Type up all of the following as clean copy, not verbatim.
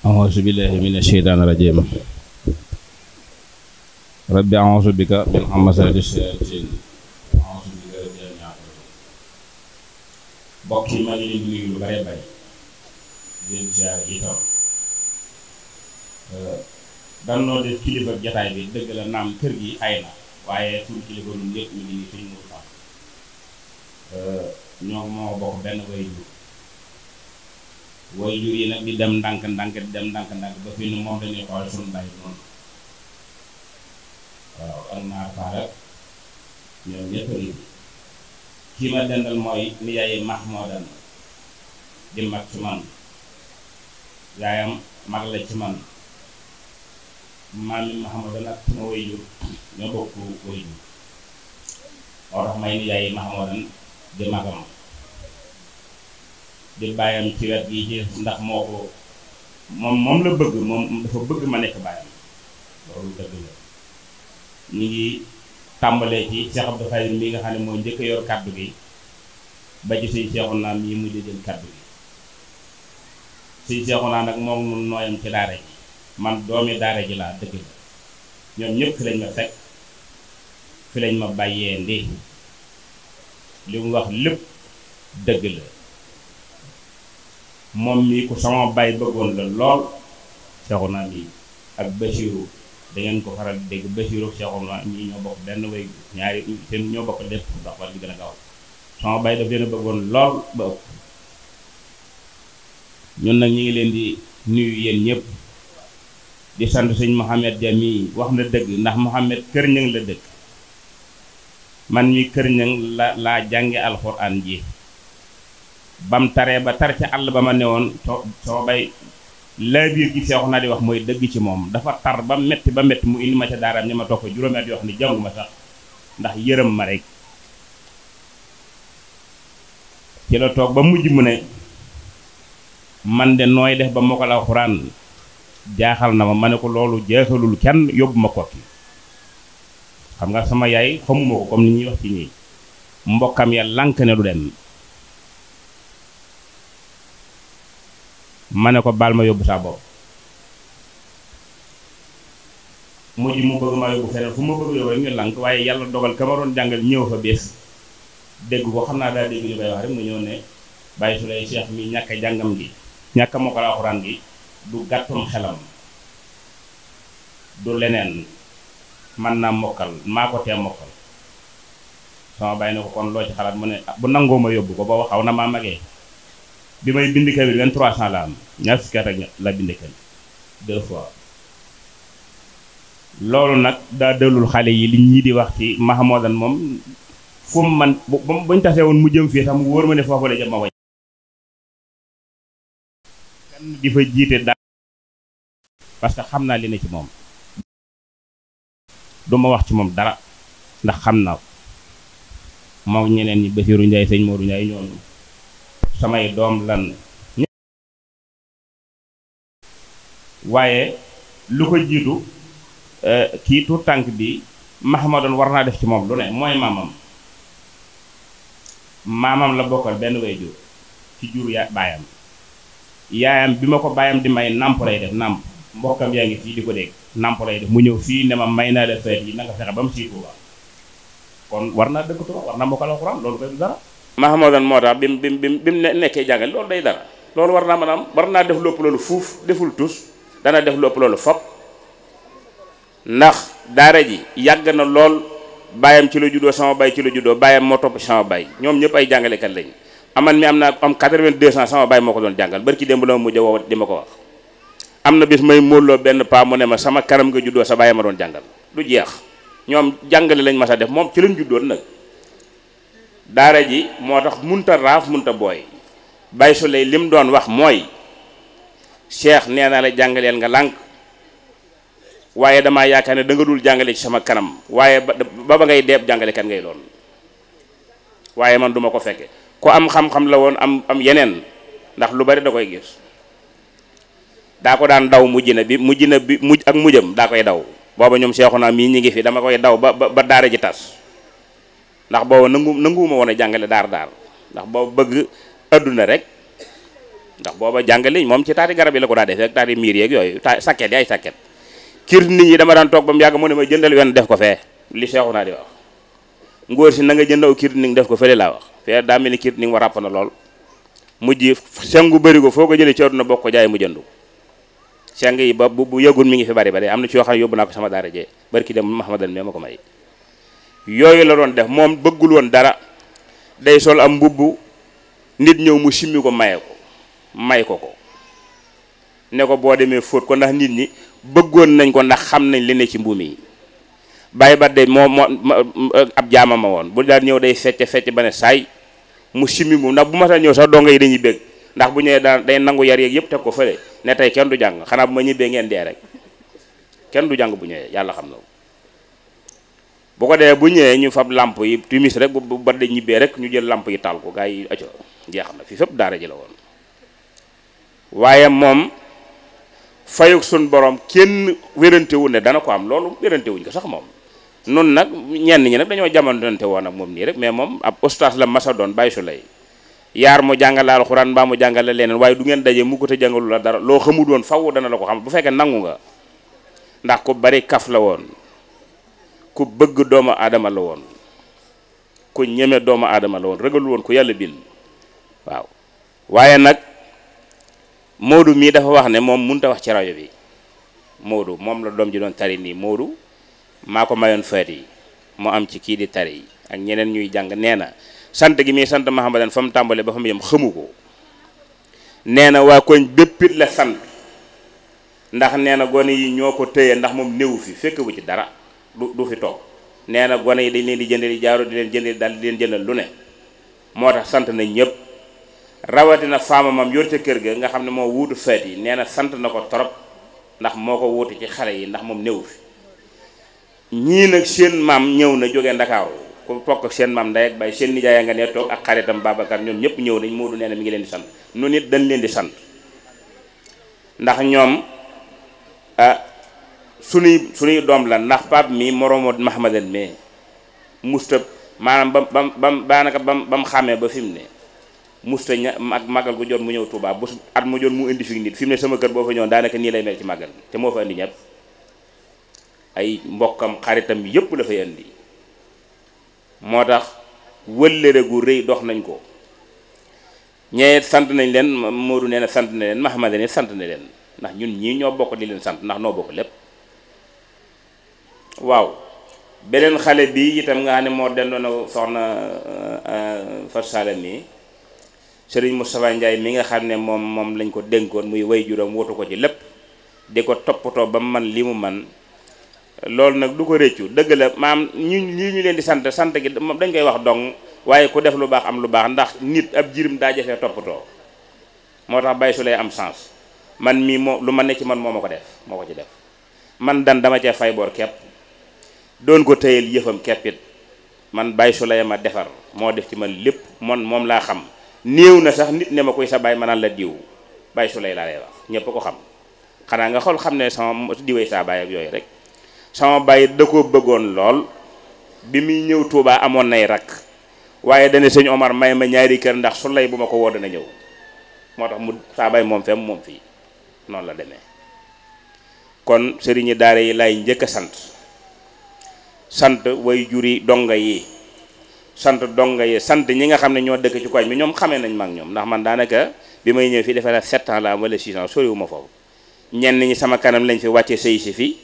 أعوذ بالله من الشيطان الرجيم ربي أعوذ بك من همزات الشياطين أعوذ بك ربي أن يحضرون mbokk yi maa ngi leen di nuyu lu bare bare di leen ziar itam danoo def kilifa jataay bi dëgg la naam kër gi ay na waaye suñu kilifa lu ñëpp ñu ngi nii suñu muru tam ñoo moo bokk benn way jur yi nag di dem ndànk-ndànk di dem ndànk-ndànk ba fii nu moom dañuy xool suñu bàyyi noonu waaw ak naar faara ñoom ñëpp a ngi kii ma dendal mooy nijaayi Mahmoudan di mag ci man yaayam mag la ci man maami Mahmoudan ak sama way jur ñoo bokk way jur moo tax may nijaayi Mahmoudan di magam di bàyyam ci wet gi ci ndax moo ko moom la bëgg moom dafa bëgg ma nekk bàyyam loolu dëgg la ñu ngi tàmbalee ci Cheikh Abdou Khadir mi nga xam ne mooy njëkk a yor kàddu gi ba ci suñ Seexuna mii mujj jël kàddu gi suñ Seexuna nag moom mun nooyam ci daara ji man doomi daara ji laa dëgg la ñoom ñëpp fi lañ ma fekk fi lañ ma bàyyee ndi li mu wax lépp dëgg la moom mii ku sama baay bëggoon la lool Seexuna mii ak Basiiru dangeen ko faral di dégg Basiiru ak Seexuna mii ñoo bokk benn way ñaari seen ñoo bokk lépp ndax war di gën a gaaw sama baay daf leen a bëggoon lool ba ëpp ñun nag ñu ngi leen di nuyu yéen ñëpp di sant sëñ Mouhamed Dia mii wax na dëgg ndax Mouhamed Kër Ñang la dëkk man mi Kër Ñang laa jànge alxuraan ji bam taree ba tar ca àll ba ma newoon soo bay laa biir gi Seexuna di wax mooy dëgg ci moom dafa tar ba metti mu indi ma ca daaraam ñi ma toog fa juróomi at yoo xam ne jànguma sax ndax yërëm ma rek ci la toog ba mujj mu ne man de nooy def ba mokkal alxuraan jaaxal na ma ne ko loolu jaaxalul kenn yóbbu ma Kokki xam nga sama yaay xamuma ko comme ni ñuy wax ci ñii mbokkam ya lànk ne du dem ma ne ko baal ma yóbbu saa bopp mujj mu bëgg maa yóbbu feneen fu ma bëgg yóbbu rek ñu lànk waaye yàlla dogal ka ma doon jàngal ñëw fa bés dégg ko xam naa daal dégg ñu koy wax rek mu ñëw ne bàyyi su lay Cheikh mi ñàkk a jàngam gi ñàkk a mokkal alxuraan gi du gàttum xelam du leneen man naa mokkal maa ko tee mokkal sama bàyyi ne ko kon loo ci xalaat mu ne bu nangoo ma yóbbu ko booba xaw na maa magee bi may bind kamil 2300 la am ñaar fukki at ak la bind kamil 2 fois loolu nag daa dellul xale yi li ñii di wax ci Mahmoudan moom fu mu man buñ tasee woon mu jëm fii sax mu wóor ma ne foofu la jëm ma wañ kan di fa jiite daal parce que xam naa li ne ci moom du ma wax ci moom dara ndax xam naa ko moom ñeneen ñi Basiiru Njaay sëñ Moodu Njaay ñoonu samay doom lan waaye lu ko jiitu kii tuut tànk bi Mahmoudan war naa def ci moom lu ne mooy maamam la bokkal benn way jur ci jur baayam yaayam bi ma ko baayam di may nàmp lay def nàmp mbokkam yaa ngi fii di ko dégg nàmp lay def mu ñëw fii ne ma may naa la feet yi na nga fexe ba mu siitu ba kon war naa dëgg Tuuba war naa mokkal alxuraan loolu koy du dara Mahmoudan moo tax bi mu nekkee jàngal loolu day dara loolu war naa mën a am war naa def lépp loolu fuuf deful tus dana def lépp loolu fop ndax daara ji yàgg na lool baayam ci la juddoo sama baay ci la juddoo baayam moo topp sama baay ñoom ñëpp ay jàngalekat lañ aman mi am naa am 82 ans sama baay moo ko doon jàngal barki démb la ma mujj woo di ma ko wax am na bis may móolloo benn paa mu ne ma sama kanam nga juddoo sa baay ma doon jàngal du jeex ñoom jàngale lañ mas a def moom ci lañ juddoon nag daara ji moo tax munta raaf munta booy Baye su lay lim doon wax mooy Cheikh nee naa la jàngaleel nga lànk waaye damaa yaakaar ne da nga dul jàngale ci sama kanam waaye ba ngay deeb jàngalekat ngay doon waaye man duma ko fekke ku am xam-xam la woon am yeneen ndax lu bari da koy gis daa ko daan daw mujj na bi mujj ak mujjam daa koy daw booba ñoom Seexuna mii ñi ngi fi dama koy daw ba daara ji tas ndax booba nanguwuma woon a jàngale daar ndax booba bëgg adduna rek ndax booba jàngale moom ci taati garab yi la ko daa defee ak taati miir yeeg yooyu sakket yi ay sakket kir nit ñi dama daan toog ba mu yàgg mu ne ma jëndal wenn def ko fee li Seexuna di wax ngóor si na nga jëndaw kir ning def ko fële laa wax fee daa mel ni kir ning wa ràpp na lool mujj sengu bëri ko foo ko jëlee ci àdduna bokk ko jaay mu jëndu seng yi ba bu yëgul mi ngi fi bari am na ci yoo xam ne yóbbu naa ko sama daara jee barki dem Mahamadan mee ma ko may yooyu la doon def moom bëggul woon dara day sol am mbubb nit ñëw mu simmi ko may ko ne ko boo demee fóot ko ndax nit ñi bëggoon nañ ko ndax xam nañ li ne ci mbuum yi bàyyi ba de moo ab jaama ma woon bu daal ñëw day fecc ba ne saay mu simmi mu ndax bu ma ta ñëw sax donga yi dañuy bég ndax bu ñëwee daan day nangu yar yeeg yëpp teg ko fële ne tey kenn du jàng xanaa bu ma ñibbee ngeen dee rek kenn du jàng bu ñëwee yàlla xam na bu ko dee bu ñëwee ñu fab lamp yi timis rek bu ba de ñibbee rek ñu jël lamp yi taal ko gaa yi acco jeex na fi fépp daara ji la woon waaye moom fayuk sun borom kenn wérante wu ne dana ko am loolu wérante wuñ ko sax moom nun nag ñenn ñi nag dañoo jamononte woon ak moom nii rek mais moom ab ustaas la masa doon bàyyi su lay yaar mu jàngale alxuraan mbaa mu jàngale leneen waaye du ngeen daje mu ko te jàngalu la dara loo xamul woon faw dana la ko xam bu fekkee nangu nga ndax ku bari kaf la woon ku bëgg doomu aadama la woon ku ñeme doomu aadama la woon rëgalu woon ku yàlla bind waaw waaye nag Moodu mii dafa wax ne moom mënut a wax ci rajo bi Moodu moom la doom ji doon tari nii Moodu maa ko mayoon faat yi mu am ci kii di tari yi ak ñeneen ñuy jàng nee na sant gi muy sant Mahamadan fa mu tàmbale ba fa mu yem xamu ko nee na waa koñ béppit la sant ndax nee na gone yi ñoo ko téye ndax moom néewu fi fekk bu ci dara du fi toog nee na gone yi dañ leen di jëndali jaaro di leen jëndali daal di leen jëndal lu ne moo tax sant nañ ñëpp rawatina faama mam yor ca kër ga nga xam ne moo wuutu feet yi nee na sant na ko torop ndax moo ko wuutu ci xale yi ndax moom néewu fi ñii nag seen maam ñëw na jógee Ndakaaru ku bokk seen maam ndey ak bay seen nijaay nga ne toog ak xaritam Babacar ñoom ñëpp ñëw nañ Moodu nee na mi ngi leen di sant nu nit dañ leen di sant ndax ñoom suñuy doom la ndax pap mi moroomo Mahamadan mais musta maanaam bam daanaka bam xàmmee ba fi mu ne musta ak màggal gu jot mu ñëw Touba bu at mu jot mu indi fi nit fi mu ne sama kër boo fa ñëwoon daanaka nii lay mel ci màggal te moo fa indi ñëpp ay mbokkam xaritam yëpp la fay indi moo tax wëllëre gu rëy dox nañ ko ñee sant nañ leen Moodu nee na sant na leen Mahamadan ne sant na leen ndax ñun ñii ñoo bokk di leen sant ndax noo bokk lépp waaw beneen xale bi itam nga xam ne moo dendoon a soxna Fatou Sall mi Serigne Moustapha Ndiaye mi nga xam ne moom lañ ko dénkoon muy way juróom wutu ko ci lépp di ko toppatoo ba man li mu man loolu nag du ko réccu dëgg la maam ñu leen di sant gi dañ koy wax dong waaye ku def lu baax am lu baax ndax nit ab jirim daa jafee toppatoo moo tax bay su lay am sens man mii moo lu ma ne ci man moo ko ci def man dama cee fay boor kepp doon ko tëyal yëfam keppit man bay su lay ma defar moo def ci man lépp moom laa xam néew na sax nit ne ma koy sa baay ma naan la diw bay su lay laa lay wax ñëpp ko xam xanaa nga xool xam ne sama diwee saa baay ak yooyu rek sama baay da koo bëggoon lool bi muy ñëw Touba amoon nay rakk waaye dana sëñ Omar may ma ñaari kër ndax su lay bu ma ko woo dana ñëw moo tax mu saa baay moom fem moom fii noonu la demee kon sëriñi daara yi lay njëkk a sant way juri donga yi sant ñi nga xam ne ñoo dëkk ci koñ bi ñoom xamee nañ ma ak ñoom ndax man daanaka bi may ñëw fii defee na 7 ans la am wala 6 ans soriwuma foofu ñenn ñi sama kanam lañ fi wàcce sëy si fi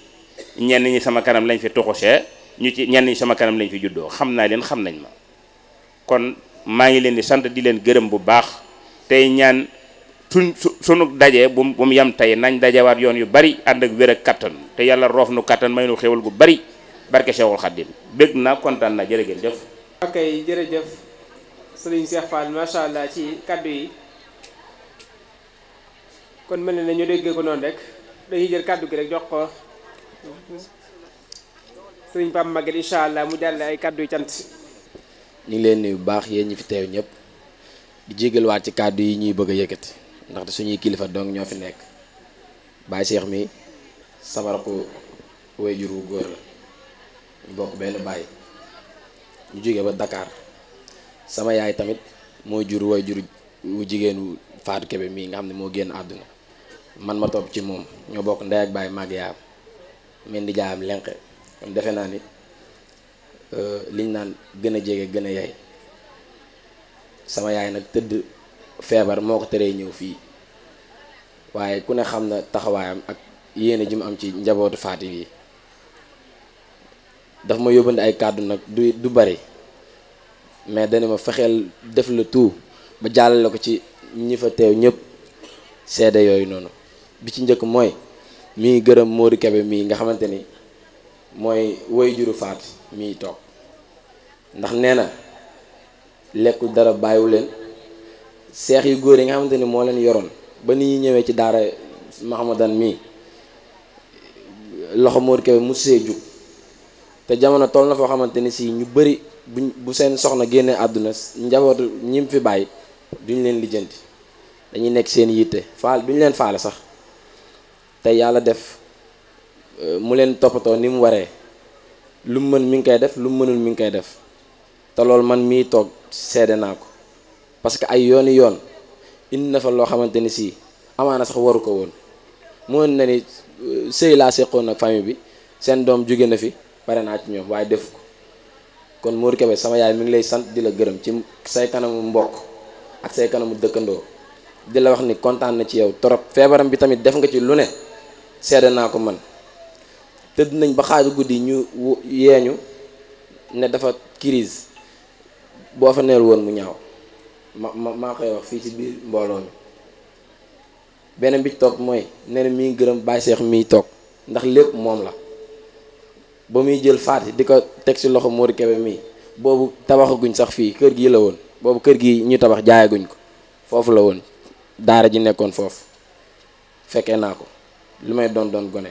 ñenn ñi sama kanam lañ fi tuxusee ñenn ñi sama kanam lañ fi juddoo xam naa leen xam nañ ma kon maa ngi leen di sant di leen gërëm bu baax tey ñaan sunu daje bu mu yam tey nañ dajewaat yoon yu bari ànd ak wér ak kattan te yàlla roof nu kattan may nu xéwal gu bari barke Cheikhul Khadim bég naa kontaan na jërë ngeen jëf. ok jërëjëf sëriñ Cheikh Fall macha allah ci kaddu yi kon mel na ne ñu déggee ko noonu rek dañuy jël kaddu gi rek jox ko sëriñ Pape Maguette incha allah mu jàll ay kaddu yu cant. ñu ngi leen nuyu bu baax yéen ñi fi teew ñëpp di jégaluwaat ci kaddu yi ñuy bëgg a yëkkati ndaxte suñuy kilifa dong ñoo fi nekk Baye Cheikh mi sama rakku waajur wu góor la ñu bokk benn baay ñu jógee ba Dakar. sama yaay tamit moo jur waajur wu jigéenu Fatou Kébé mii nga xam ne moo génn àdduna man ma topp ci moom ñoo bokk ndey ak baay màgg yaayam men di jaayam lenqe kon defe naa ni liñ naan gën a jege gën a yaay sama yaay nag tëdd feebar moo ko teree ñëw fii waaye ku ne xam na taxawaayam ak yéene ji mu am ci njabootu Fatou yi daf ma yóbbandi ay kàddu nag du bari mais dana ma fexeel def le tout ba jàllale ko ci ñi fa teew ñëpp seede yooyu noonu bi ci njëkk mooy mii gërëm Modou Kébé mii nga xamante ni mooy woy juru Fatou mii toog ndax nee na lekkul dara bàyyiwu leen seex yu góor yi nga xamante ni moo leen yoroon ba ni ñuy ñëwee ci daara Mahamadan mii loxo Modou Kébé mu see jug te jamono toll na foo xamante ni si ñu bëri bu seen soxna génnee àdduna njabootu ñim fi bàyyi duñ leen lijjanti dañuy nekk seen yitte faal duñ leen faale sax te yàlla def mu leen toppatoo ni mu waree lu mu mën mi ngi koy def lu mu mënul mi ngi koy def te loolu man mii toog seede naa ko parce que ay yooni yoon indi na fa loo xamante ni si amaana sax waru ko woon mën na ni sëy laa seqoon ak famille bi seen doom jóge na fi pare naa ci ñoom waaye def ko kon Modou Kébé sama yaay mi ngi lay sant di la gërëm ci say kanamu mbokk ak say kanamu dëkkandoo di la wax ni kontaan na ci yow trop feebaram bi tamit def nga ci lu ne seede naa ko man tëdd nañ ba xaaju guddi ñu yeeñu ne dafa crise boo fa neel woon mu ñaaw maa koy wax fii ci biir mbooloo mi beneen bi ci toog mooy nee na mi ngi gërëm Baye Cheikh miy toog ndax lépp moom la ba muy jël Fatou di ko teg ci loxo Modou Kébé mii boobu tabaxaguñ sax fii kër gi la woon boobu kër gi ñu tabax jaayaguñ ko foofu la woon daara ji nekkoon foofu fekkee naa ko lu may doon gone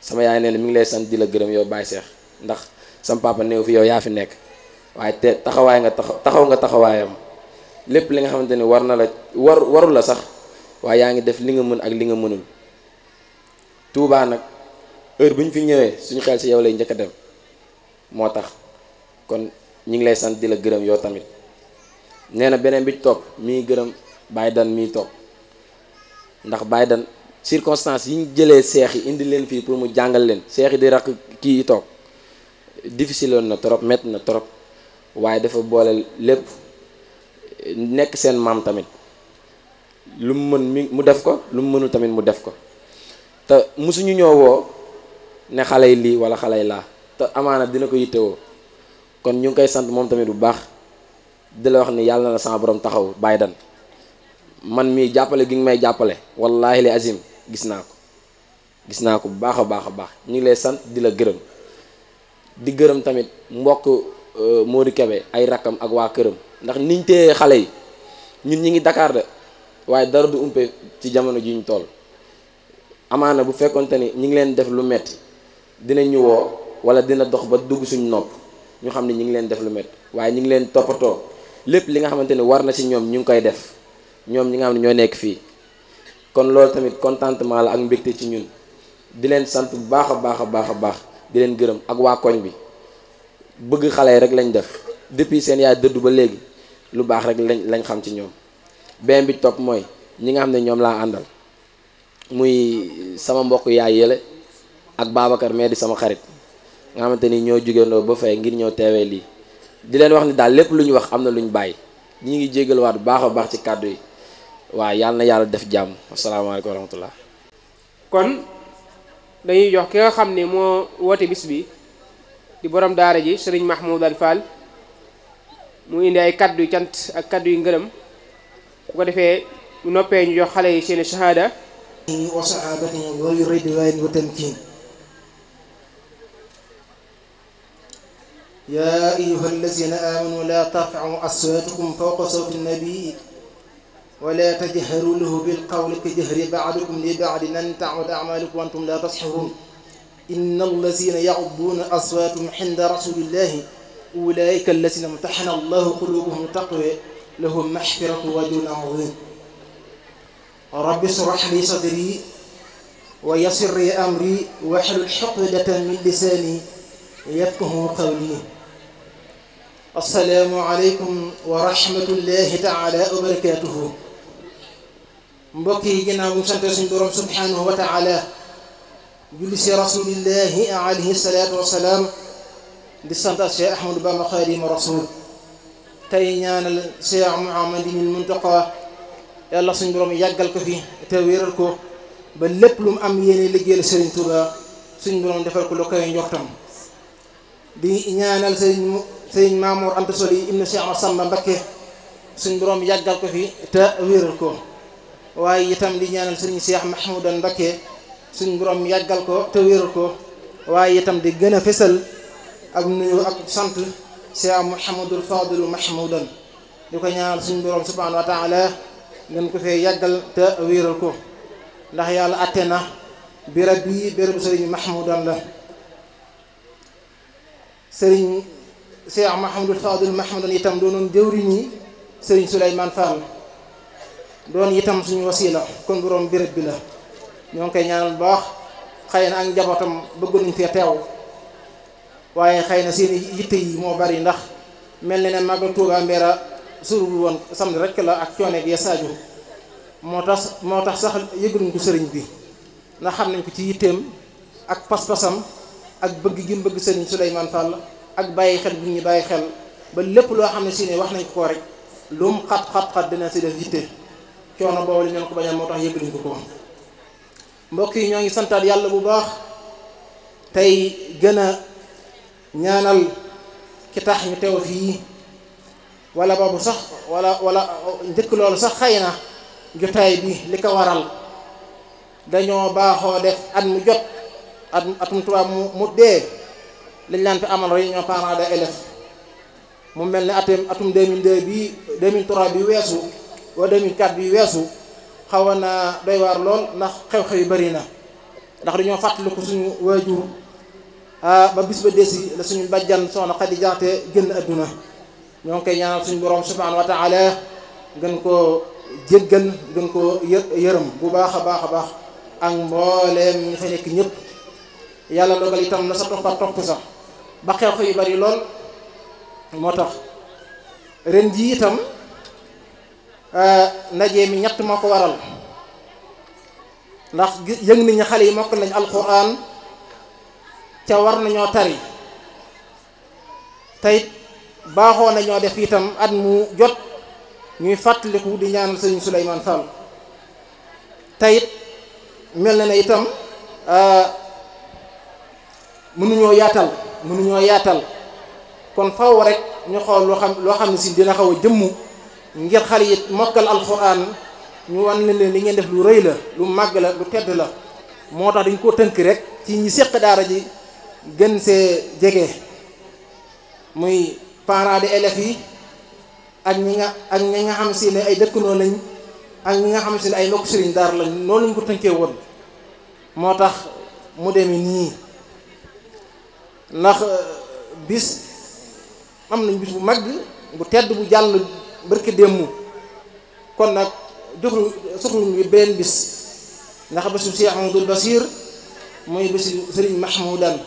sama yaay nee na mi ngi lay sant di la gërëm yow Baye Cheikh ndax sam papa néew fi yow yaa fi nekk waaye te taxawaay nga taxaw nga taxawaayam lépp li nga xamante ni war na la warul la sax waaye yaa ngi def li nga mën ak li nga mënul Touba nag heure bu ñu fi ñëwee suñu xel ci yow lay njëkk a dem moo tax kon ñu ngi lay sant di la gërëm yow tamit nee na beneen bi ci topp mi ngi gërëm Baye Dan miy toog ndax Baye Dan circonstance yi ñu jëlee seex yi indi leen fii pour mu jàngal leen seex yi di rakk kii toog difficile woon na trop métti na trop waaye dafa boole lépp nekk seen maam tamit lu mu mën mu def ko lu mu mënul tamit mu def ko te musuñu ñoo woo ne xale yi lii wala xale yi laa te amaana dina ko yittewoo kon ñu ngi koy sant moom tamit bu baax di la wax ni yàlla na sama borom taxaw Baye Dan man mii jàppale gi nga may jàppale wallaahi li azim gis naa ko bu baax a baax a baax ñu ngi lay sant di la gërëm di gërëm tamit mbokk Modou Kébé ay rakkam ak waa këram ndax niñ téye xale yi ñun ñi ngi Dakar de waaye dara du umpe ci jamono ji ñu toll amaana bu fekkonte ni ñi ngi leen def lu metti dina ñu woo wala dina dox ba dugg suñu nopp ñu xam ne ñi ngi leen def lu metti waaye ñi ngi leen toppatoo lépp li nga xamante ni war na ci ñoom ñu ngi koy def ñoom ñi nga xam ne ñoo nekk fii kon loolu tamit contentement la ak mbégte ci ñun di leen sant bu baax a baax a baax a baax di leen gërëm ak waa koñ bi bëgg xale yi rek lañ def depuis seen yaay dëddu ba léegi lu baax rek lañ xam ci ñoom benn bi topp mooy ñi nga xam ne ñoom laa àndal muy sama mbokk yaay yële ak Babacar mais di sama xarit nga xamante ni ñoo jugéendoo ba fay ngir ñëw teewee lii di leen wax ni daal lépp lu ñu wax am na lu ñu bàyyi ñi ngi jégaluwaat bu baax a baax ci kàddu yi waaw yàlla na yàlla def jàmm asalaamaaleykum wa rahmatullah kon dañuy jox ki nga xam ne moo woote bis bi di borom daara ji sëriñ Mahmoudane Fall mu indi ay kaddu yu cant ak kaddu yu ngërëm bu ko defee bu noppee ñu jox xale yi seeni shahada wa sahabatihi wa ridwan wa tamkin ya ayyuha allazina amanu la tarfa'u aswatakum fawqa sawti an-nabi wa la tajharu lahu bil qawli kajahri ba'dikum li ba'din an ta'uda a'malukum wa antum la tash'urun inna allazina ya'udduna aswatahum 'inda rasulillahi ulaika allazina imtahana allahu qulubuhum taqwa lahum maghfiratun wa ajrun 'azim rabbi shrah li sadri wa yassir li amri wahlul uqdatan min lisani yafqahu qawli. assalaamu aleykum wa rahmatullahi taala wa barakatuhu. mbokk yi ginnaaw bu sante suñu borom subhanahu wa taala julli si rasulillahi alayhi salaatu wasalaam di sant Cheikh Ahmadou Bamba Xaadimu Rasuul tey ñaanal Cheikh Mouhamadinil Muntaqa yàlla suñu borom yàggal ko fi te wéral ko ba lépp lu mu am yéene liggéeyal Serigne Touba suñu borom defal ko lu koy njortam. di ñaanal Serigne Mamour Anta Sali ibnu Cheikh Massamba Mbakke suñu borom yàggal ko fi te wéral ko waaye itam di ñaanal Serigne Cheikh Mahmoudan Mbakke suñu borom yàggal ko te wéral ko waaye itam di gën a fésal ak nuyu ak sant Cheikh Mouhamadul Fadilu Mahmoudan di ko ñaanal suñu borom subhanahu wa taala ngeen ko fee yàggal te wéeral ko ndax yàlla atte na béréb bii bérébu sëriñ Mahmoudan la. sëriñ Cheikh Mouhamadul Fadilu Mahmoudan itam doonoon jëwriñi sëriñ Souleymane Fall doon itam suñu wasila kon borom béréb bi la ñoo ngi koy ñaanal bu baax. xëy na ak njabootam bëggoon nañu fee teew waaye xëy na seen yitte yi moo bari ndax mel na ne Magal Touba Mbéra surul woon samedi rek la ak coono gi Sadio moo tax sax yëgaluñ ko sëriñ bi ndax xam nañ ko ci yitteem ak pas-pasam ak bëgg gi mu bëgg sëriñ Souleymane Fall ak bàyyi xel bu ñu bàyyi xel ba lépp loo xam ne si ne wax nañ ko rek lu mu xat dina si def yitte coono boobu li ñu ko bañal moo tax yëgaluñ ko. mbokk yi ñoo ngi santaat yàlla bu baax tey gën a ñaanal ki tax ñu teew fii wala boobu sax wala njëkk loolu sax xëy na jotaay bi li ko waral dañoo baaxoo def at mu jot atum tubaab mu dee liñ laan fi amal réunion parents d'élèves mu mel ne atum 2002 bi 2003 bi weesu wala 2004 bi weesu xawoon na doy waar lool ndax xew-xew yu bari na ndax dañoo fàttaliku suñu waajur ba bis ba desi la suñu bajjan soxna Xadi Jaxate génn adduna ñoo ngi koy ñaanal suñu borom subhanahu wa taala gën koo jéggal gën koo yërëm bu baax a baax ak mbooleem ñu fa nekk ñëpp yàlla dogal itam na sa toppa topp sax ba xew-xew yu bari lool moo tax ren ji itam ndaje mi ñett moo ko waral ndax yëg nañu xale yi mokk nañ alquran ca war nañoo tari tey baaxoo nañoo def itam at mu jot ñuy fàttaliku di ñaanal sëriñ Souleymane Fall tey mel na ne itam mënuñoo yaatal kon faw rek ñu xool loo xam ne si dina xaw a jëmmu ngir xale yi mokkal alxuraan ñu wan leen li ngeen def lu rëy la lu màgg la lu tedd la moo tax dañ koo tënk rek ci ñi séq daara ji gën see jege muy parents d'élèves yi ak ñi nga xam si ne ay dëkkandoo lañ ak ñi nga xam si ne ay mbokk sëriñ daara lañ noonu lañ ko tënkee woon moo tax mu demee nii ndax bis am nañ bis bu mag bu tedd bu jàll barke démb kon nag soxluñu benn bis ndax bésu Cheikh Amadou Basir mooy bésu Serigne Mahmoudan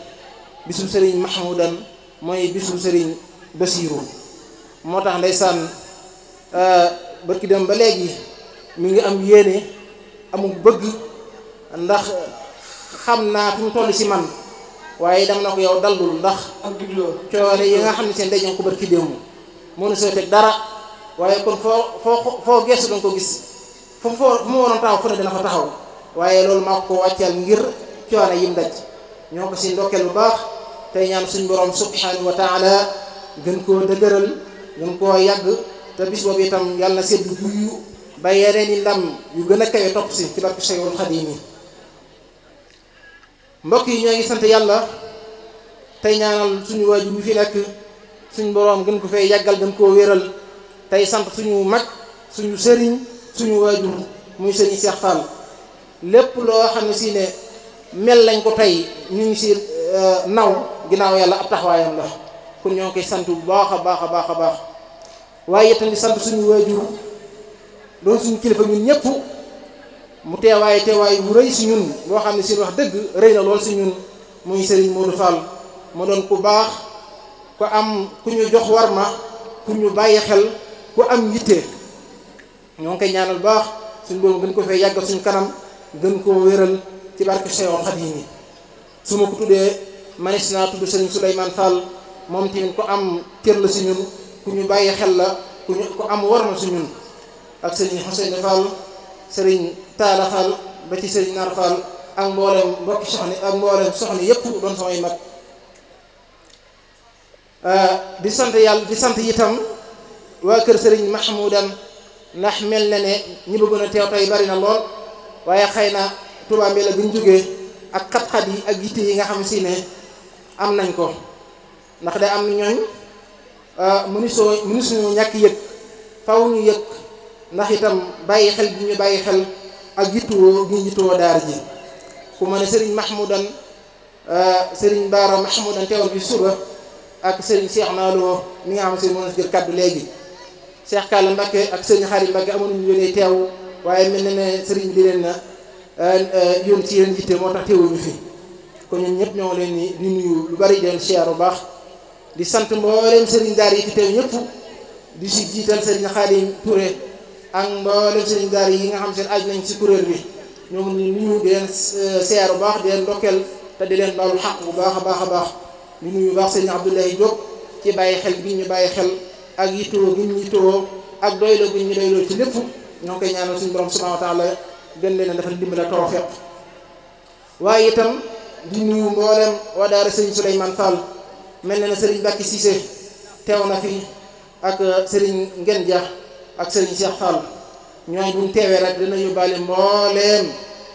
bisu Serigne Mahmoudan mooy bisu Serigne Basiru moo tax ndeysaan barki dem ba léegi mi ngi am yéene amul bëgg ndax xam naa fi mu toll si man waaye dama na ko yow dallul ndax ak digloo coore yi nga xam ne seen dañoo ko barki démb mënu soo teg dara waaye kon foo geesu danga ko gis fu mu waroon taxaw fu ne dana fa taxaw waaye loolu maa ko wàcceel ngir coono yim daj ñoo ko si ndokkeel bu baax tey ñaan suñ borom subhanahu wa taala gën koo dëgëral gën koo yàgg te bis boobu itam yàlla na seddu guyu ba yeneen i ndam yu gën a kawe topp si ci barke Cheikhul Khadim yi mbokk yi ñoo ngi sant yàlla tey ñaanal suñu waajur bi fi nekk suñ borom gën ko fee yàggal gën koo wéral tey sant suñu mag suñu sëriñ suñu waajur muy sëriñ Cheikh Fall lépp loo xam ne si ne mel lañ ko tey ñu ngi si naw ginnaaw yàlla ab taxawaayam la kon ñoo ngi koy sant bu baax a baax waaye itam di sant suñu waajur doon suñu kilifa ñun ñëpp mu teewaay bu rëy si ñun boo xam ne si wax dëgg rëy na lool si ñun muy Serigne Modou Fall mu doon ku baax ku am ku ñu jox war ma ku ñu bàyyi xel ku am yitte ñoo ngi koy ñaanal baax suñu boobu gën ko fee yàggal suñu kanam gën koo wéral ci barke Seexul Xadiim yi su ma ko tuddee manis naa tudd Serigne Souleymane Fall moom tamit ku am cër la si ñun ku ñu bàyyi xel la ku am war ma si ñun ak Serigne Xuseyne Fall Serigne Taala Fall ba ci Serigne Nar Fall ak mboolem mbokki soxna ak mboolem soxna yépp doon samay mag di sant yàlla di sant itam waa kër Serigne Mahmoudan ndax mel na ne ñi bëggoon a teew tey bari na lool waaye xëy na Touba Mbella bi ñu jógee ak xat-xat yi ak yitte yi nga xam si ne am nañ ko ndax day am ñooñ mënuñu ñàkk yëg faw ñu yëg ndax itam bàyyi xel bi ñu bàyyi xel ak yittewoo gi ñu yittewoo daara ji ku ma ne Serigne Mahmoudan Serigne Baara Mahmoudan teewal bi suba ak Serigne Cheikh Naaloo mi nga xam si mën na jël kaddu léegi Cheikh Kalla Mbacké ak Serigne Xarit Mbacké amoon nañu yónnee teew waaye mel na ne Serigne bi leen na yoon ci yéen yitte moo tax teewuñu fi kon ñun ñëpp ñoo leen di nuyu lu bari di leen siyaar bu baax di sant mboolem Serigne Daara yi fi teew ñëpp di si jiital Serigne Khadim Touré ak mboolem Serigne Daara yi nga xam seen aj nañ si kuréel bi ñoo ngi nuyu di leen siyaar bu baax di leen ndokkeel te di leen baalu xaq bu baax a baax a baax di nuyu baax Serigne Abdoulaye Diop ci bàyyi xel gi ñu bàyyi xel ak yittewoo gi ñu yittewoo ak doyloo gi ñu doyloo ci lépp ñoo ngi koy ñaanal suñu borom subhanahu wa taala gën leen a defal dimbal ak tawfiq waaye itam di nuyu mboolem waa daara Serigne Souleymane Fall mel na ne Serigne Bakki Cissé teew na fi ak Serigne Ngeen Dia ak Serigne Cheikh Fall ñooy buñ teewee rek dina yóbbaale mbooleem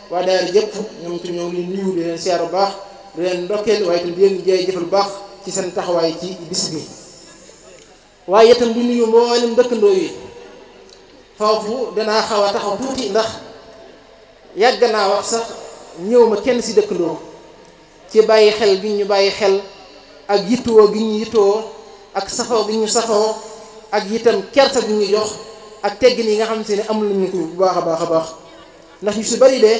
waa daara yëpp ñoom itam ñoo ngi nuyu di leen siyaar bu baax di leen ndokkeel waaye itam di leen jaay jëfal bu baax ci seen taxawaay ci bis bi waaye itam di nuyu mboolem dëkkandoo yi foofu danaa xaw a taxaw tuuti ndax yàgg naa wax sax ñëw ma kenn si dëkkandoo ci bàyyi xel gi ñu bàyyi xel ak yittewoo gi ñu yittewoo ak safoo gi ñu safoo ak itam kersa gi ñu jox ak teggin yi nga xam ne amul nañu ko bu baax a baax a baax ndax ñu si bari de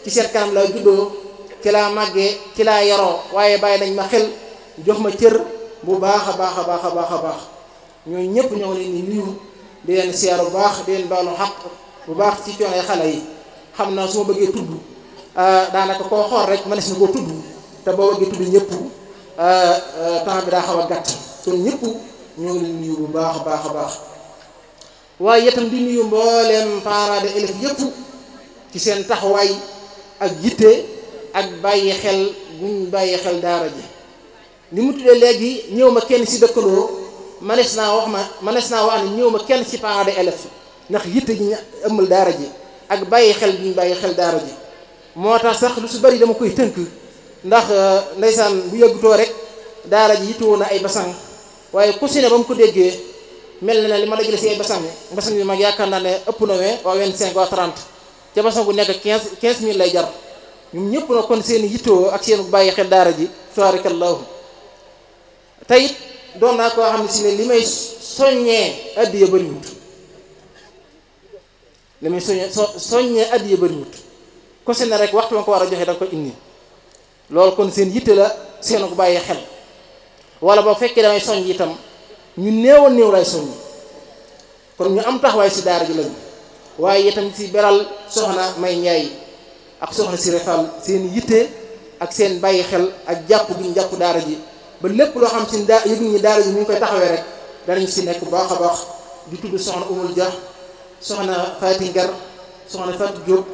ci seen kanam laa juddoo ci laa màggee ci laa yaroo waaye bàyyi nañ ma xel jox ma cër bu baax a baax a baax a baax a baax ñooñu ñëpp ñoo leen di nuyu di leen siyaar bu baax di leen baalu xaq bu baax ci coono xale yi xam naa su ma bëggee tudd daanaka koo xool rek mënees na koo tudd te boo bëggee tudd ñëpp temps bi daa xaw a gàtt kon ñëpp ñoo ngi leen nuyu bu baax a baax a baax waaye itam di nuyu mbooleem parents d'élèves yëpp ci seen taxawaay ak yitte ak bàyyi xel buñ bàyyi xel daara ji li mu tuddee léegi ñëw ma kenn si dëkkandoo manees naa wax ne ñëw ma kenn si parents d'élèves ndax yitte ji ñu ëmmal daara ji ak bàyyi xel bi ñu bàyyi xel daara ji moo tax sax lu su bari dama koy tënk ndax ndeysaan bu yëggutoo rek daara ji yittewoo na ay basang waaye ku si ne ba mu ko déggee mel na ne li ma dajale si ay basang bi mag yaakaar naa ne ëpp na waa 25 waa 30 ca basang bu nekk 15 000 lay jar ñun ñëpp na kon seen yittewoo ak seen bàyyi xel daara ji tabarakallahu te it doon naa koo xam ne si ne li may soññee addiya bëriwut li may soññee addiya bëriwut ko si ne rek waxtu ma ko war a joxe da nga ko indi loolu kon seen yitte la seen ko bàyyi xel wala boo fekkee damay soññ itam ñu néew a néew lay soññ kon ñu am taxawaay si daara ji lañu waaye itam si beral soxna May Njaay ak soxna Siré Fall seen yitte ak seen bàyyi xel ak jàpp gi ñu jàpp daara ji ba lépp loo xam si yëg ñi daara ji ñu ngi koy taxawee rek danañ si nekk bu baax a baax di tudd soxna Umul Dia soxna Faati Ngar soxna Fatou Diop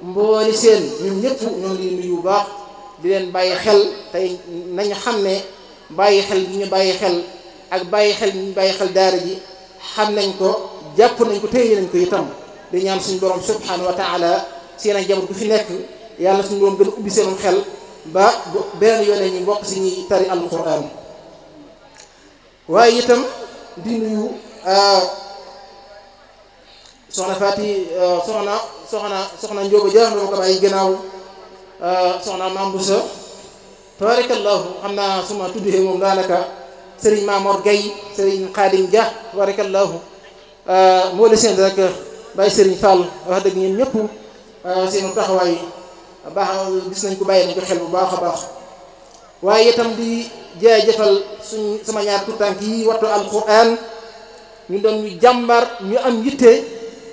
mbooli seen ñun ñëpp ñoo ngi nuyu bu baax di leen bàyyi xel tey nañu xam ne bàyyi xel bi ñu bàyyi xel ak bàyyi xel bi ñu bàyyi xel daara ji xam nañ ko jàpp nañ ko téye nañ ko itam di ñaan suñu borom subhanahu wa taala seen ak jabar gu fi nekk yàlla suñu borom gën a ubbi seenum xel ba beneen yoone ñu bokk si ñuy tari alquran waaye itam di nuyu soxna Faati soxna Njóoba Dia dama ko bàyyi gannaaw soxna Maam Busa tabarakallahu xam naa su ma tuddee moom daanaka Serigne Mamor Gueye Serigne Khadim Dia tabarakallahu moo la seen rek bàyyi Serigne Fall wax dëgg ñun ñëpp seenu taxawaay baax gis nañ ko, bàyyi nañ ko xel bu baax a baax. waaye itam di jaajëfal sama ñaar tuutànk yi wattu alquran, ñu doon ñu jàmbar, ñu am yitte,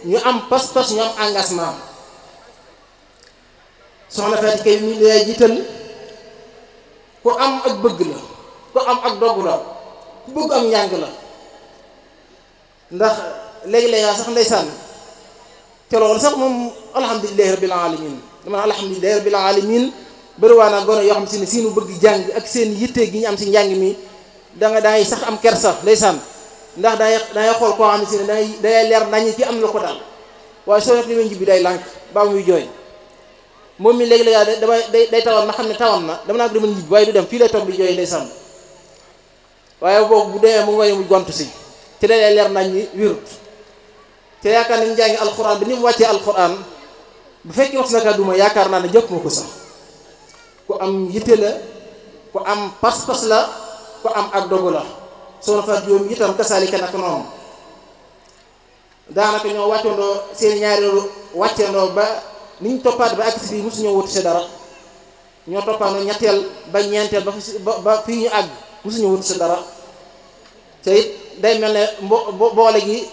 ñu am pas-pas, ñu am engagement. soxna Faty Kebe mi lay jiital ku am ak bëgg la, ku am ak dogg la, ku bëgg am njàng la. ndax léegi-léegi sax ndeysaan te loolu sax moom alhamdulilahi rabbil alamin dama alhamdulilahi rabbil alamin bëriwaa naa gone yoo xam si ne seenu bëgg jàng ak seen yitte gi ñu am si njàng mi dangay sax am kersa ndeysaan. ndax dangay xool koo xam ne si ne day leer nañu ci am na ko daal, waaye soo nekk li may njibbi day lànk baa muy jooy. moom mi léegi-léegi day tawam na xam ne tawam na dama naa ko demal njibbi waaye du dem fii lay toog di jooy ndeysaan. waaye boobu bu demee mu ngoy mu gontu si te day leer nañ ni wérut. te yaakaar nañu jàngi alxuraan bi ni mu wàccee alxuraan bu fekkee wax naka duma yaakaar naa ne jëpp ma ko sax. ku am yitte la, ku am pas-pas la, ku am ak dogu la. soxna Faty Diop itam kasaalika nag noonu daanaka ñoo wàccandoo seen ñaareelu wàccandoo ba ni ñu toppaat ba ak si bii mosu ñoo wuti si dara. ñoo toppaandoo ñetteel ba ñeenteel ba fii ñu àgg mosu ñoo wuti si dara. te it day mel ne boole gi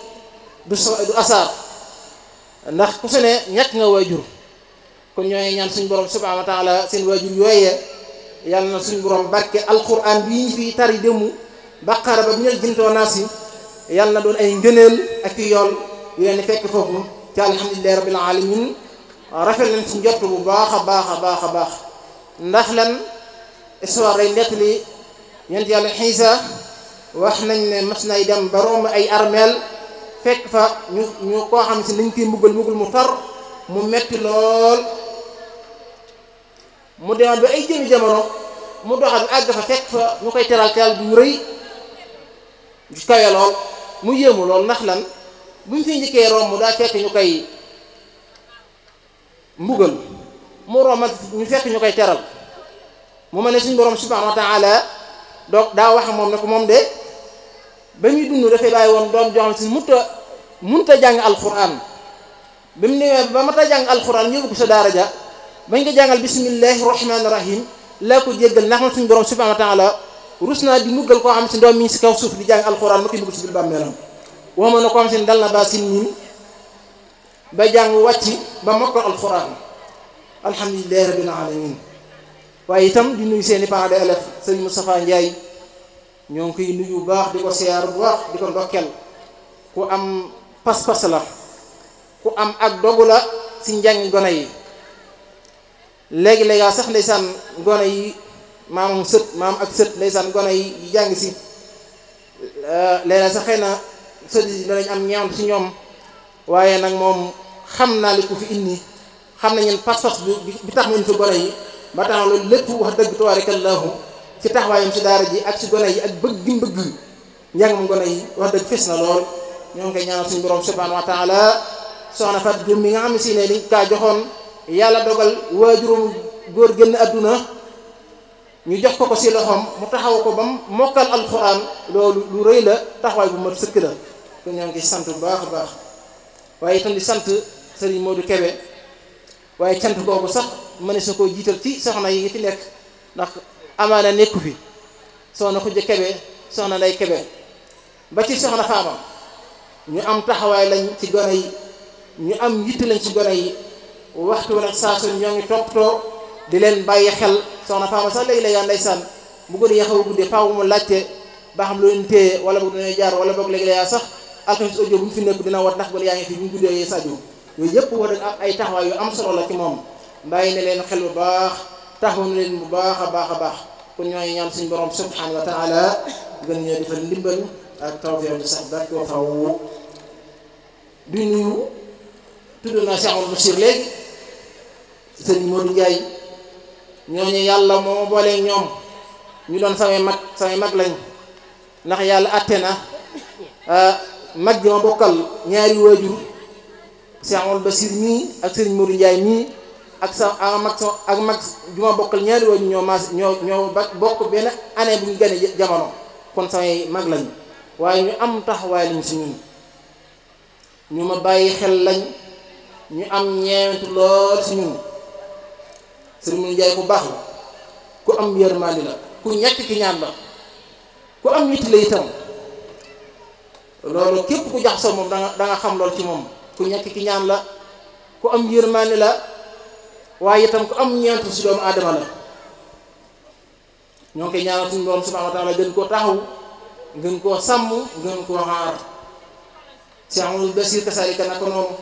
du asaar, ndax ku su ne ñàkk nga waajur. kon ñooy ñaan suñu borom subhanahu wa taala seen waajur yooyee yàlla na suñu borom barke alquran bii ñu fi tari démb baqara ba bi ñel jëntoo naas yi yàlla na doon ay ngëneel ak i yool yu leen fekk foofu ci alhamdulilahi rabbil alamin. rafet nañ ci njort bu baax a baax a baax a baax. ndax lan histoire day nettali yonent yàlla Iisa wax nañ ne mas nay dem ba romb ay armeel fekk fa ñu koo xam si nañ koy mbugal mu tar mu metti lool. mu demoon ba ay jëmi jamono mu doxal àgg fa fekk fa ñu koy teral bu rëy ju kawe lool mu yéemu lool. ndax lan bu ñu fi njëkkee romb daa fekk ñu koy mbugal, mu romb ñu fekk ñu koy teral. mu ma ne suñu borom subhanahu wa taala donc daa wax moom ne ko moom de ba muy dund dafay bàyyi woon doom joo xam si munta jàng alquran. ba mu newee ba mata jàng alquran ñëw ko sa daara ja bañ ko jàngal bismillahi rahmaani rahim laa ko jéggal ndax man suñu borom subhanahu wa taala rus naa di muggal koo xam si doom mi si kaw suuf di jàng alquran ma koy muggal si biir bàmmeelam. waxuma na koo xam si dal na ba sin niin ba jàng wàcc ba mokkal alquran alhamdulilahi rabbil alamin. waaye itam di nuyu seeni parents d'élèves sëñ Moustapha Ndiaye ñoo ngi koy nuyu bu baax di ko siyaar bu baax di ko ndokkeel. ku am pas-pas la, ku am ak dogu la si njàng gone yi. léegi-léegi sax ndeysaan gone yi maam ak sët ndeysaan gone yi jàng si léeg-léeg sax xëy na sët yi danañ am ñeewant si ñoom. waaye nag moom xam naa li ko fi indi, xam nañu pas-pas bi tax mu indi fi gone yi. ba tax loolu lépp wax dëgg tabarakallahu ci taxawaayam ci daara ji ak ci gone yi ak bëgg bëgg njàngam gone yi wax dëgg fes na lool. ñoo ngi koy ñaanal suñu borom subhanahu wa taala. soxna Faty Diop mi nga xam ne si ne dañ kaa joxoon yàlla dogal waajurum góor génn adduna ñu jox ko si loxoom mu taxaw ko ba mokkal alquran. loolu lu rëy la, taxawaay bu mat sëkk la. kon ñoo ngi sant bu baax a baax. waaye itam di sant Serigne Modou Kebe. waaye cant googu sax mënees na koo jiital ci soxna yi fi nekk ndax amaana nekku fi. soxna Khoudia Kebe, soxna Ndeye Kebe ba ci soxna Faama ñu am taxawaay lañ ci gone yi, ñu am yitte lañ ci gone yi. waxtu nag saa su ñoo ngi toppatoo di leen bàyyi xel. soxna Faama sax léegi-léegi yaa ndeysaan bu gën a yaxaw a guddee faaw mu laajte ba xam lu leen téye wala boog dañuy jaar wala boog léegi-léegi sax alxames audio bu ñu fi nekk dina wat ndax gone yaa ngi fi bu ñu guddee sadio yooyu yëpp war ak ay taxawaay yu am solo la ci moom. bàyyi ne leen xel bu baax, taxaw na leen bu baax a baax a baax. kon ñooy ñaan suñu borom subhanahu wa taala gën ñoo defal ndimbal ak tawfeex di sax daal koo faw. di nuyu tudd naa Cheikh Amadou Bachir léegi sëriñ Modou Ndiaye ñooñu yàlla moo boolee ñoom ñu doon samay mag lañ. ndax yàlla atte na mag ji ma bokkal ñaari waajur Cheikh Amadou Bachir mii ak sëriñ Modou Ndiaye mii ak mag ju ma bokkal ñaari waajur ñoo bokk benn année bu ñu gane jamono. kon samay mag lañ waaye ñu am taxawaay lañ si ñun, ñu ma bàyyi xel lañ, ñu am ñeewentu lool si ñun sëriñ mu Njaay ku baax la ku am yërmande la ku ñàkk ki ñaan la ku am nit la itam loolu képp ku jax soo moom da nga xam lool ci moom ku ñàkk ki ñaan la ku am yërmande la waaye itam ku am ñeewentu si doomu aadama la ñoo ngi koy ñaanal suñu borom subhanahu wa taala gën koo taxaw gën koo sàmm gën koo xaar Cheikh Amadou Bassir kasaalika naka noonu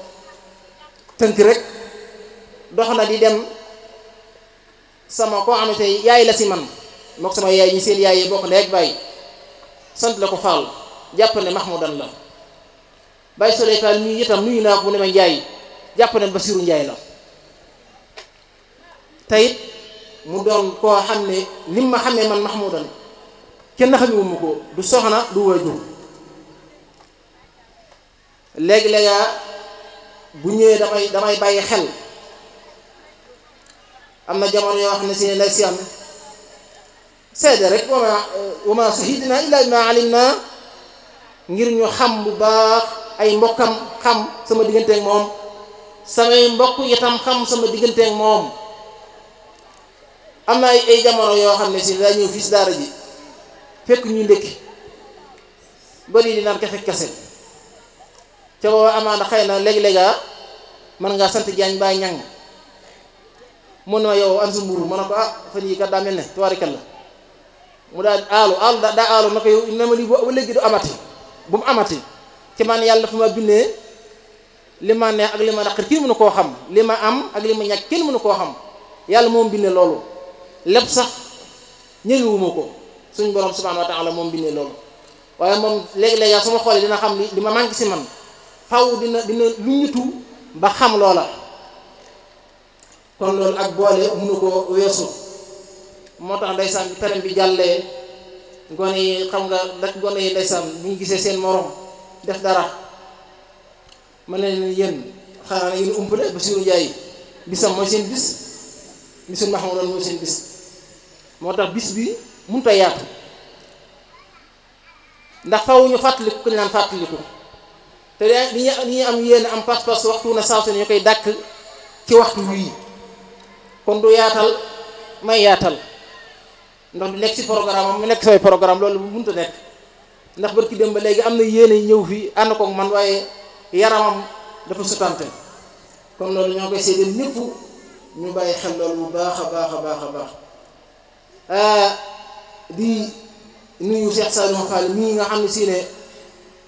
tënk rek dox na di dem sama koo xamante yaay la si man mook sama yaay ñi seen yaay yi bokk ndey ak baay sant la ko Fall jàpp ne Mahmoudan la Baye Soleil Fall mii itam nuyu naa ko mu ne ma Njaay jàpp ne Bassirou Njaay la tayit mu doon koo xam ne lim ma xamee man Mahmoudan kenn xamewuma ko du soxna du waajur léegi-léega bu ñëwee damay bàyyi xel am na jamono yoo xam ne si ne lay si am seede rek wama shahidna illa bima alimna ngir ñu xam bu baax ay mbokkam xam sama digganteeg moom samay mbokk itam xam sama digganteeg moom am na ay jamono yoo xam ne si daa ñëw fii si daara ji fekk ñuy ndékki bari di naan kafe kese ca booba amaana xëy na léegi-léega mën ngaa sant Jaañ Baay Ñang mun na yow an sa mburu ma ne ko fan yii kat daa mel ne tubaarikal la mu daal daa aalu na ko yow na ma lii ba léegi du amati bu mu amati ci man yàlla dafa ma bindee li ma neex ak li ma naqar kenn mënu koo xam li ma am ak li ma ñàkk kenn mënu koo xam yàlla moom bindee loolu lépp sax ñëwewuma ko suñ borom subhanahu wa taala moom bindee loolu waaye moom léegi-léegi su ma xoolee dina xam li ma manqué si man faw dina lu ñutu ba xam loola kon loolu ak boole mënu ko weesu moo tax ndeysaan bi terem bi jàllee gone yi xam nga dak gone yi ndeysaan bu ñu gisee seen morom def dara ma ne leen yéen xanaa na yéen umpale Bassirou Njaay bisam mooy seen bis bisul Mahmoudan mooy seen bis moo tax bis bi mënut a yaatu ndax faw ñu fàttaliku ku ñu naan fàttaliku te li ñu am yéen am pas-pas waxtu na saa su ne ñu koy dàkk ci waxtu wii kon du yaatal may yaatal ndax du nekk si programme am mu nekk samay programme loolu bu mënut a nekk ndax barki dem ba léegi am na yéene ñëw fii ànd koog man waaye yaramam dafa sutante kon loolu ñoo koy séddale ñëpp ñu bàyyi xel loolu bu baax a baax a baax a baax di nuyu Cheikh Saliou Fall mii nga xam ne si ne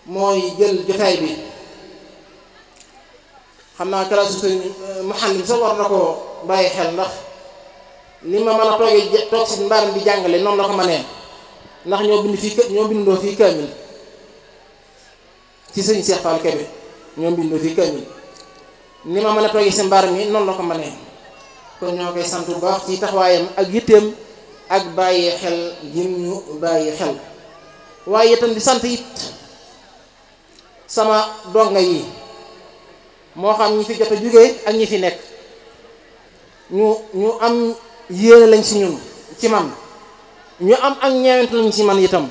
mooy jël jotaay bi xam naa kalaasu sëñ Mouhamed sax war na ko bàyyi xel ndax li ma mën a toog si mbaaram bi jàngale noonu la ko mënee ndax ñoo bindoo fii kaamil ci sëñ Cheikh Fall Kébé ñoo bindoo fii kaamil ni ma mën a toogee si mbaar mi noonu la ko mënee kon ñoo koy sant bu baax ci taxawaayam ak yitteem ak bàyyi xel jim ñu bàyyi xel waaye itam di sant it sama donga yi moo xam ñi fi jot a jógee ak ñi fi nekk ñu am yéene lañ si ñun ci man ñu am ak ñeewent lañ ci man itam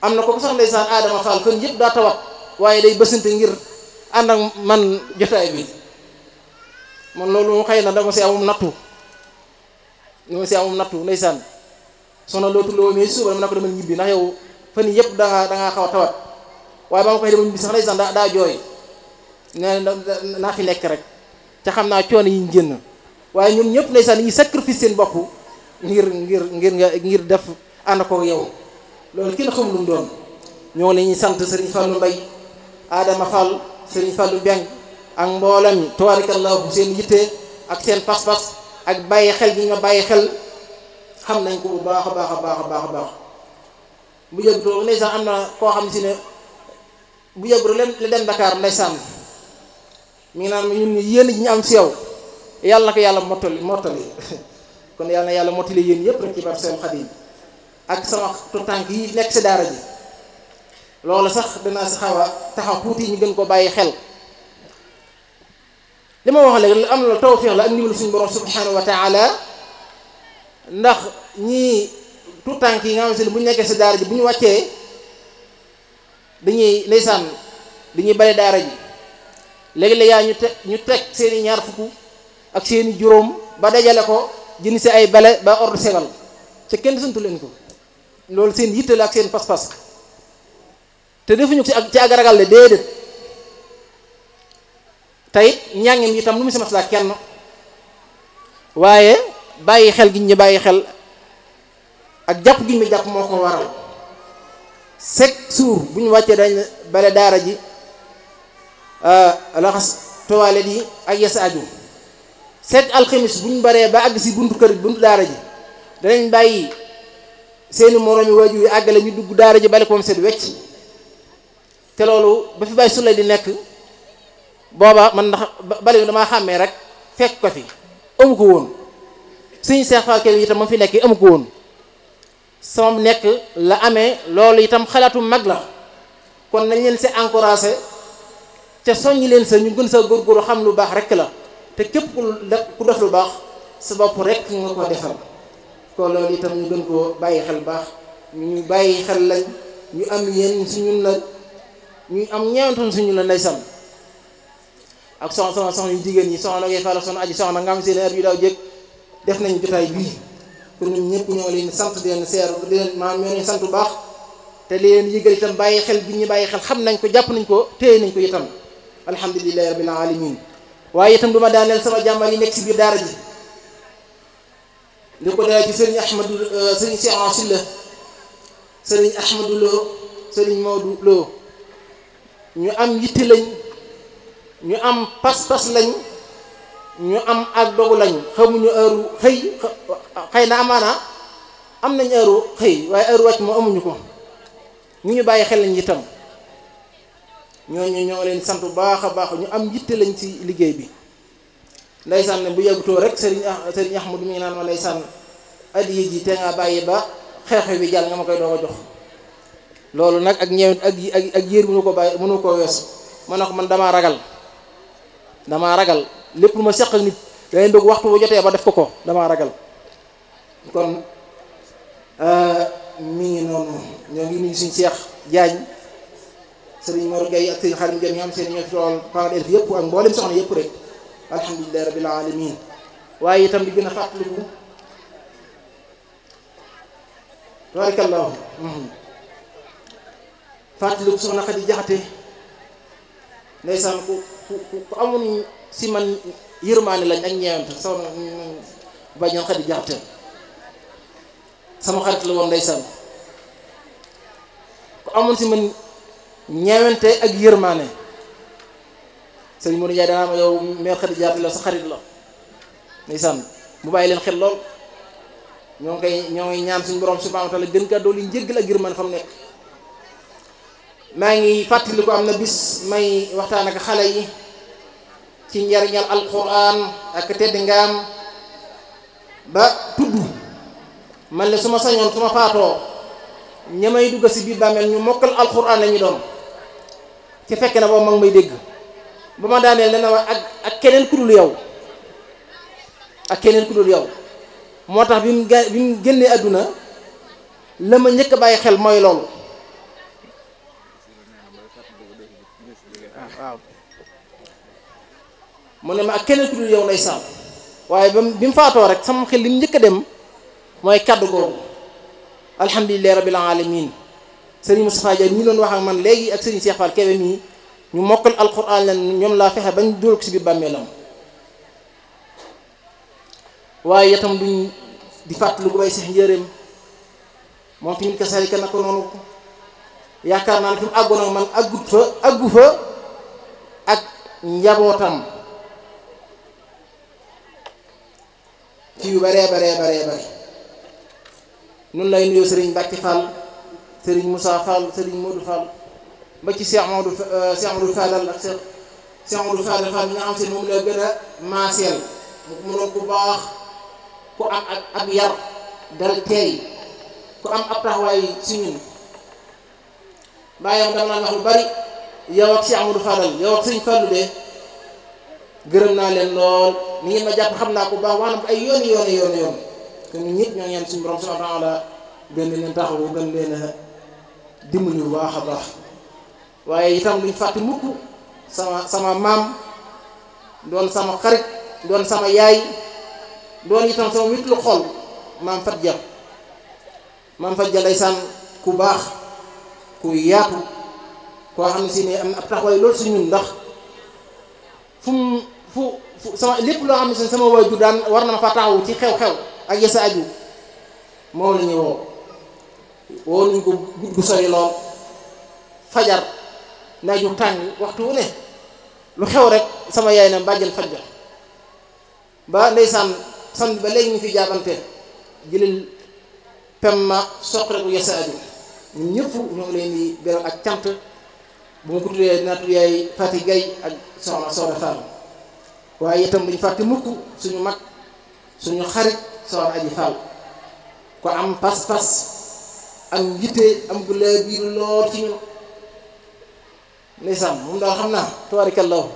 am na ko sax ndeysaan Adama Fall fan yëpp daa tawat waaye day bësante ngir ànd ak man jotaay bi man loolu mu xëy na dama si amum nattu ndeysaan soxna lootu loo mais suba dama ne ko demal ñibbi ndax yow fan yëpp dangaa xaw a tawat waaye ba ma koy demal ñibbi sax ndeysaan daa jooy nee naa fi nekk rek te xam naa coono yi ñu génn waaye ñoom ñëpp ndeysaan dañuy sacrifice seen bopp ngir def ànd ko yow loolu kenn xamul lu mu doon ñoo la ñuy sant Serigne Fallou Mbaye Adama Fall Serigne Fallou Mbeng ak mboolem tabaarakallahu seen yitte ak seen pas-pas ak bàyyi xel gi nga bàyyi xel xam nañ ko bu baax a baax a baax a baax a baax bu yëgutoo ndeysaan am na koo xam si ne bu yëgutoo la dem Dakar ndeysaan mi ngi naan ma ñun yéen ji ñu am si yow yàlla na ko yàlla mottali kon yàlla na yàlla mottali yéen yëpp rek ci barke seen Xadim ak sama tànk yi nekk si daara ji loolu sax danaa si xaw a taxaw tuuti ñu gën ko bàyyi xel li ma wax léegi am na tawfiix la ak ndimbalu suñu borom subhanahu wa taala ndax ñii tànk yi nga xam ne bu ñu nekkee si daara ji bu ñu wàccee dañuy ndeysaan dañuy bale daara ji léegi-léegi ñu teg seeni ñaar fukk ak seeni juróom ba dajale ko jënd si ay bale ba ordre segal ca kenn santu leen ko loolu seen yitte la ak seen pas-pas te defuñu ko ci ak ragal le déedéet tey njàngin itam lu mu si maslaa kenn waaye bàyyi xel gi ñu bàyyi xel ak jàpp gi ñu jàpp moo ko waral chaque jour bu ñu wàccee dañ bale daara ji laxas toilette yi ak yes aju chaque alxamis bu ñu baree ba àgg si buntu kër buntu daara ji danañ bàyyi seeni moroomi waajur yi àggale ñu dugg daara ji bale ko moom set wecc te loolu ba fi bàyyi su lay di nekk booba man ndax bale bi damaa xàmmee rek fekk ko fi amu ko woon suñu Seex Faal Kebe itam ma fi nekk amu ko woon sama nekk la amee loolu itam xalaatu mag la kon nañ leen si encouragé te soññi leen sa ñu gën sa góorgóorlu xam lu baax rek la te képp ku def lu baax sa bopp rek nga ko defal kon loolu itam ñu gën koo bàyyi xel baax ñu bàyyi xel lañ ñu am yéen suñu la ñu am ñeewantoon suñu la ndeysaan ak soxna yu jigéen ñi soxna ngay fàlla soxna aji soxna nga am seen heure yu daaw jëkk def nañu jotaay bii pour ñun ñëpp ñoo leen sant di leen seer di leen maanaam ñoo leen sant bu baax te li leen yëgal itam bàyyi xel bi ñu bàyyi xel xam nañ ko jàpp nañ ko téye nañ ko itam alhamdulillahi rabbil alamin waaye itam du ma daaneel sama jàmmal yi nekk si biir daara ji li ko daal ci sëriñ Ahmadou sëriñ Cheikh Ansila sëriñ Ahmadou Lo sëriñ Maodo Lo ñu am yitti lañ ñu am pas-pas lañ ñu am ak dogu lañ xamuñu heure xëy xëy na amaana am nañ heure xëy waaye heure wàcc moo amuñu ko ñu bàyyi xel lañ itam ñooñu ñoo leen sant bu baax a baax ñu am yitte lañ ci liggéey bi ndeysaan ne bu yàggutoo rek sëriñ Ahmadu mi ngi naan ma ndeysaan addiya ji te nga bàyyi ba xew-xew bi jàll nga ma koy doog a jox loolu nag ak ñeewent ak yéer mënu ko bàyyi mënu koo weesu ma ne ko man damaa ragal lépp lu ma seq ak nit dangay bëgg waxtu bu jotee ba def ko damaa ragal kon mi ngi noonu ñoo ngi nuyu suñu Seex Jaañ sëriñ Mor Gueye ak sëriñ Xarim Gueye ñoo am seen ñoo fi tool parents d'élèves yëpp ak mboolem soxna yëpp rek alhamdulillahi rabbil alamin waaye itam di gën a fàttaliku tabarakallahu fàttaliku soxna Xadi Jaxate ndeysaan ku amuñ si man yërmaane lañ ak ñeewante soxna Badiane Xadi Jaxate sama xarit la woon ndeysaan ku amoon si man ñeewante ak yërmaane sëriñ Modou Ndiaye danaa ma yow mère Xadi Jaxate la sa xarit la ndeysaan mu bàyyi leen xel lool ñoo ngi ñaan suñu borom subhanahu wa taala gën kaa dool yi njëggal ak yërmaane fa mu nekk maa ngi fàttali ko am na bis may waxtaan ak xale yi ci njariñal alquran ak tedd ngaam ba tudd man la su ma sañoon su ma faatoo ñamay dugg si biir bàmmeel ñu mokkal alquran la ñu doon ci fekk na boobu mag may dégg ba ma daaneel dana wax ak keneen ku dul yow moo tax bi mu génnee àdduna la ma njëkk a bàyyi xel mooy loolu waaw mu ne ma ak keneen ku dul yow ndeysaan waaye bi mu faatoo rek sama xel li mu njëkk a dem mooy kaddu googu alhamdulillahi rabbil alamin sëriñ Moustapha Dia ñi doon wax ak man léegi ak sëriñ Cheikh Fall Kebe mii ñu mokkal alquran leen ñoom laa fexe bañ dóor ko si biir bàmmeelam waaye itam duñ di fàttali ko bay Seex Njëreem moom tamit ka salika na ko noonu yaakaar naa ne fi mu àggoon ak man àggu fa ak njabootam ci yu bare nun lay nuyoo sëriñ Mbàkke Fall sëriñ Moussa Fall sëriñ Modou Fall ba ci Cheikh Modou Fadal ak Cheikh Modou Fadal Fall mi nga xam si moom la gën a maaseel mu doon ku baax ku am ak yar dal teey ku am ab taxawaay si ñun bàyyam dama naan wax lu bari yow ak Cheikh Modou Fadal yow ak sëriñ Fallu de gërëm naa leen lool ni ngeen ma jàpp xam naa ko baax wax na ko ay yoon te ñun ñëpp ñoo ñaan suñu borom subhanahu wa ta'ala gën leen taxawu gën leen a dimbali bu baax a baax waaye itam duñ fàtte mukk sama maam doon sama xarit doon sama yaay doon itam sama witlu xol maam Fatja ndeysaan ku baax ku yaatu koo xam ne si ne am na ab taxawaay loolu si ñun ndax fu sama lépp loo xam ne si sama waajur daan war na ma fa taxawu ci xew-xew ak yesa aju moom la ñuy woo nañ ko gudd gu sori lool fajar naaju tàng waxtu wu ne lu xew rek sama yaay na bàjjal Fatja ba ndeysaan sant ba léegi ñu fi jaabante jëlil pemma soqreku yesa aju ñun ñëpp ñoo ngi leen di beral ak cant bu ma ko tuddee dinaa tudd yaay Fati Gaye ak soxna Soda Fall waaye itam duñ fàtte mukk suñu mag suñu xarit soxna Aji Fall ko am pas-pas ak yitte am gu laa biir lool ci ñun ndeysaan moom daal xam naa tabarakallahu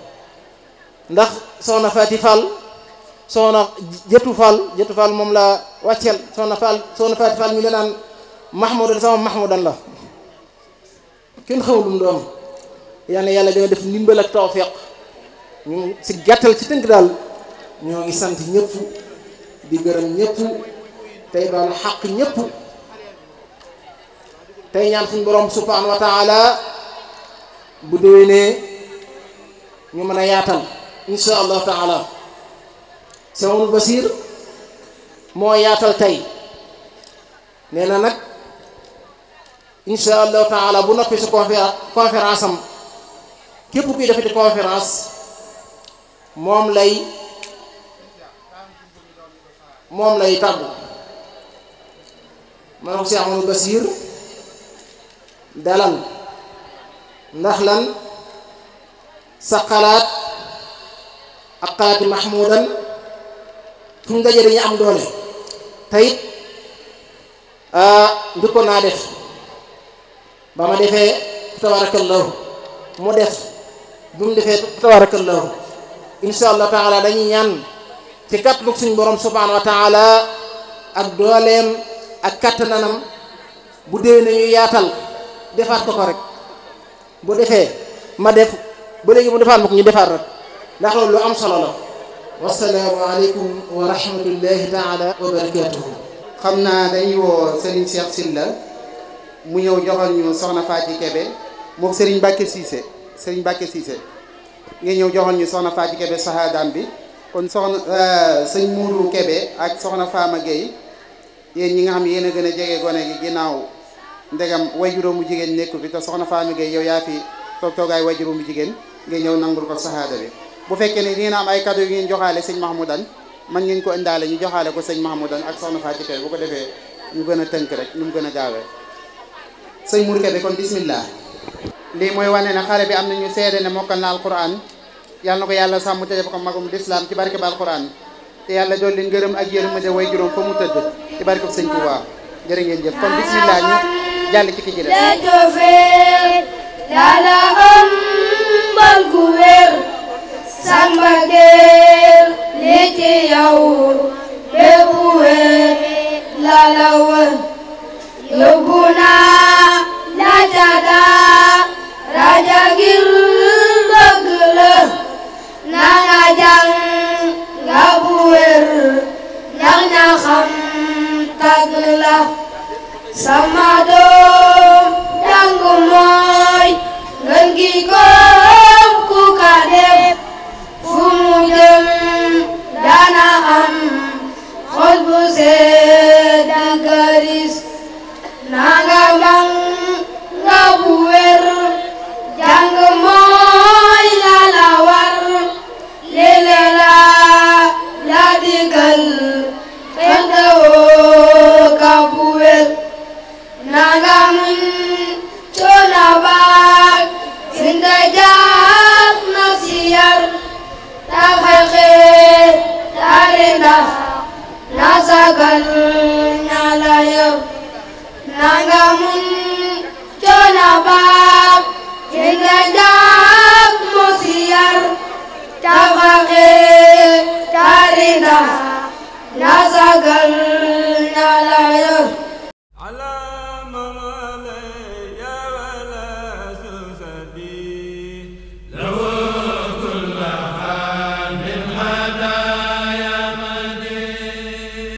ndax soxna Fati Fall soxna Jëtu Fall moom la wàcceel soxna Fati Fall mi la naan Mahmoudan sama Mahmoudan la kenn xamul lu mu doon yal na yàlla dina def ndimbal ak tawfiq ñu si gàttal ci tënk daal ñoo ngi sant ñëpp di gërëm ñëpp tey baal xaq ñëpp tey ñaan suñu borom subhanahu wa taala bu déwénee ñu mën a yaatal insha allahu taala Sëriñ Basiir moo yaatal tey nee na nag insha allahu taala bu noppi si conférence am képp kuy defati conférence moom lay tàggu man ko Sëriñ Basiir dalal ndax lan sa xalaat ak xalaati Mahmoudan fu mu daje dañuy am doole tayit njëkkoon naa def ba ma defee tabarakallahu mu def bu mu defee tabarakallahu insha allah taala dañuy ñaan ci kàttanu suñu borom subhanahu wa taala ak dooleem ak kattananam bu déwee nañu yaatal defaat ko rek bu defee ma def ba léegi mu defaat ma ko ñu defaat rek ndax loolu lu am solo la wassalaamu aleykum wa rahmatullahi taala wa barakatuhu xam naa dañuy woo Serigne Cheikh Sylla mu ñëw joxal ñu soxna Faty Kébé moom Serigne Mbacke Cissé nga ñëw joxal ñu soxna Faty Kébé sahaadaam bi kon soxna sëñ Mourou Kébé ak soxna Fama Gueye yéen ñi nga xam yéen a gën a jege gone gi ginnaaw ndegam wayjuróom bu jigéen nekku fi te soxna Fama Gueye yow yaa fi toogaay wayjuróom bu jigéen nga ñëw nangul ko sahaada bi bu fekkee ne dina am ay cadeau yu ngeen joxaale sëñ Mahmoudan man ngeen ko indaale ñu joxaale ko sëñ Mahmoudan ak soxna Faty Kébé bu ko defee ñu gën a tënk rek ñu mu gën a gaawee sëñ Mour Kébé kon bismillah lii mooy wane ne xale bi am nañu seede ne mokkal na alquran yàlla na ko yàlla sàmm te def ko magum lislaam ci barke ba alquran te yàlla dool leen ngërëm ak yërmande way juróom fa mu tëdd ci barke sëñ Tuubaa jërë ngeen jëf kon bismillah ñu jàll ci ki ci des yàlla am mbal gu wér samba geel li ci yow bépp wér la la wër yóbbu naa la ca daa raja ngir bëgg la na nga jàng nga bu wér ndax ña xam tagg la sama doom jàng mooy ngën gi koom ku ka def fu mu jëm dana am xol bu sedd garis nanga mang nga bu wér jàng mooy la la war lele la digal xente woo ka bu wér nanga muñ coona baag finda jaab na si yar taxaxe tari ndax na sagal ñala yow nanga muñ coona baag finda jaab mo si yar taxaxe tari ndax na sagal